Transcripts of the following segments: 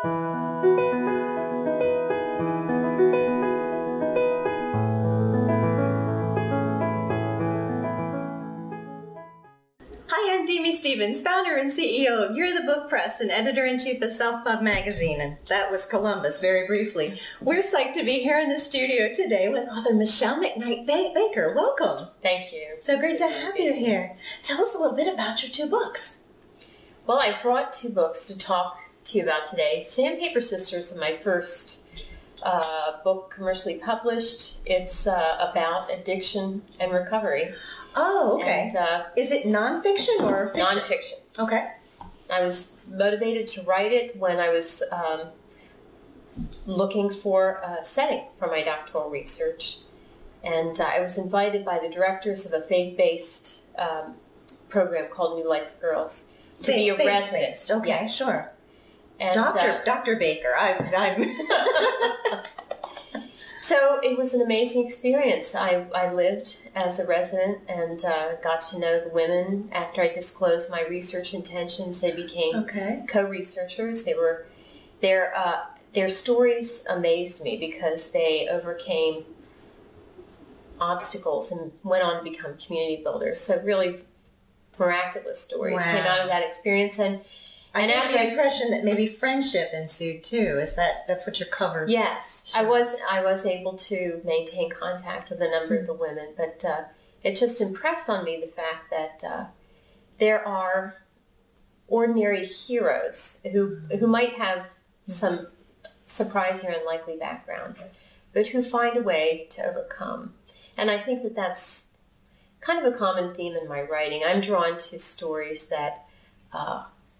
Hi, I'm Demi Stevens, founder and CEO of You're the Book Press and editor-in-chief of South Pub Magazine, and that was Columbus, very briefly. We're psyched to be here in the studio today with author Michelle McKnight Baker. Welcome. Thank you. So great to have you here. Tell us a little bit about your 2 books. Well, I brought 2 books to talk to you about today. Sandpaper Sisters is my first book commercially published. It's about addiction and recovery. Oh, okay. And, is it nonfiction or fiction? Nonfiction. Okay. I was motivated to write it when I was looking for a setting for my doctoral research. And I was invited by the directors of a faith-based program called New Life for Girls to be a resident. Okay, yes. Sure. And, Dr. Baker, I'm So it was an amazing experience. I lived as a resident and got to know the women. After I disclosed my research intentions, they became co-researchers. Their stories amazed me because they overcame obstacles and went on to become community builders. So really miraculous stories came out of that experience. And after the impression that maybe friendship ensued too. That's what you're covered? Yes. I was able to maintain contact with a number of the women, but it just impressed on me the fact that there are ordinary heroes who might have some surprising or unlikely backgrounds, but who find a way to overcome. And I think that that's kind of a common theme in my writing. I'm drawn to stories that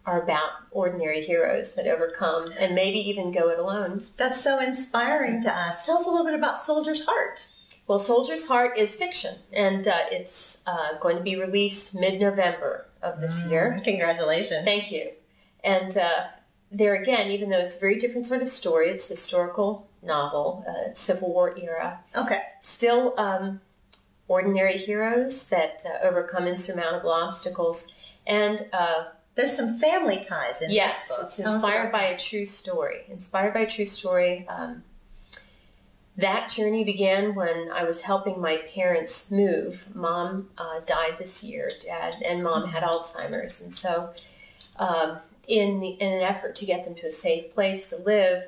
are about ordinary heroes that overcome and maybe even go it alone. That's so inspiring to us. Tell us a little bit about Soldier's Heart. Well, Soldier's Heart is fiction, and it's going to be released mid-November of this year. Congratulations. Thank you. And there again, even though it's a very different sort of story, it's a historical novel, Civil War era. Okay. Still ordinary heroes that overcome insurmountable obstacles. And there's some family ties in this book. Yes, it's inspired by a true story. That journey began when I was helping my parents move. Mom died this year. Dad and Mom had Alzheimer's. And so in an effort to get them to a safe place to live,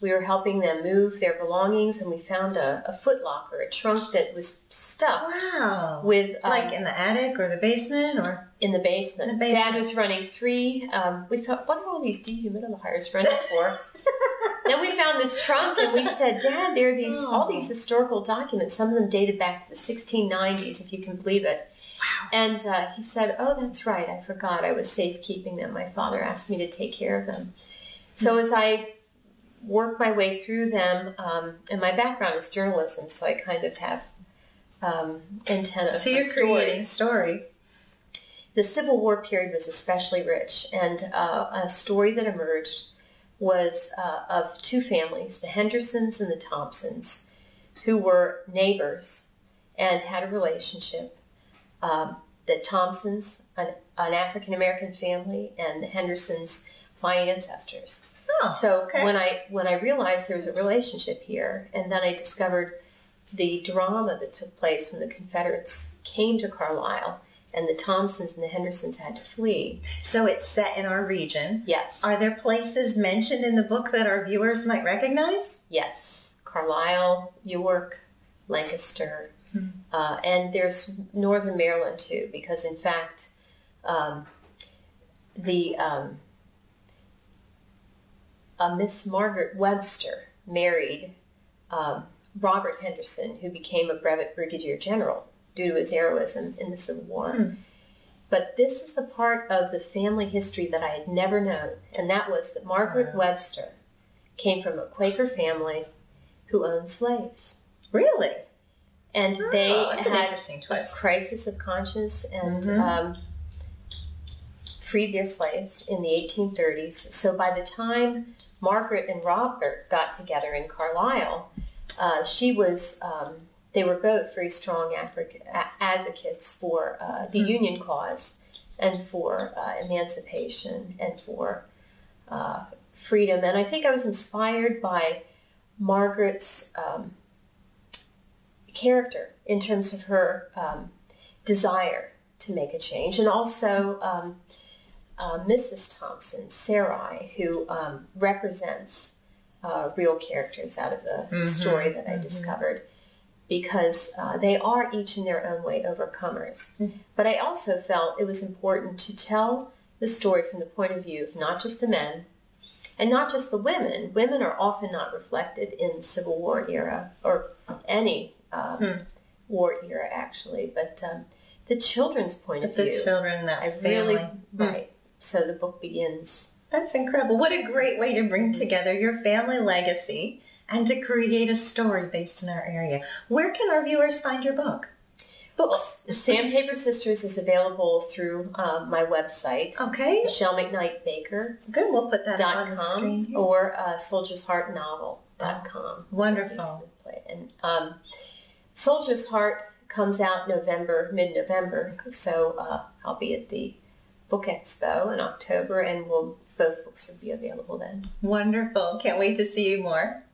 we were helping them move their belongings, and we found a foot locker, a trunk that was stuffed with... like in the attic or the basement or... In the basement. Dad was running 3. We thought, what are all these dehumidifiers running for? Then we found this trunk, and we said, Dad, there are all these historical documents. Some of them dated back to the 1690s, if you can believe it. Wow. And he said, oh, that's right. I forgot. I was safekeeping them. My father asked me to take care of them. So as I work my way through them, and my background is journalism, so I kind of have antenna for stories. So you're creating story. The Civil War period was especially rich, and a story that emerged was of 2 families, the Hendersons and the Thompsons, who were neighbors and had a relationship. The Thompsons, an African-American family, and the Hendersons, my ancestors. When I realized there was a relationship here, and then I discovered the drama that took place when the Confederates came to Carlisle, and the Thompsons and the Hendersons had to flee. So it's set in our region. Yes. Are there places mentioned in the book that our viewers might recognize? Yes. Carlisle, York, Lancaster, and there's northern Maryland too, because in fact, Miss Margaret Webster married Robert Henderson, who became a brevet brigadier general due to his heroism in the Civil War. But this is the part of the family history that I had never known, and that was that Margaret Webster came from a Quaker family who owned slaves. Really? And they had a crisis of conscience and freed their slaves in the 1830s. So by the time Margaret and Robert got together in Carlisle, they were both very strong advocates for the Union cause and for emancipation and for freedom. And I think I was inspired by Margaret's character in terms of her desire to make a change, and also Mrs. Thompson, Sarai, who represents real characters out of the story that I discovered, because they are each in their own way overcomers. But I also felt it was important to tell the story from the point of view of not just the men and not just the women. Women are often not reflected in the Civil War era, or any war era actually, but the children's point of view. The children, that family. Right. So the book begins. That's incredible. What a great way to bring together your family legacy and to create a story based in our area. Where can our viewers find your book? Books. Well, Sandpaper Sisters is available through my website. Okay. MichelleMcKnightBaker. Good. We'll put that on the screen here. Or soldiersheartnovel.com. Wonderful. And Soldier's Heart comes out mid-November. So I'll be at the Book Expo in October, and both books will be available then. Wonderful. Can't wait to see you more.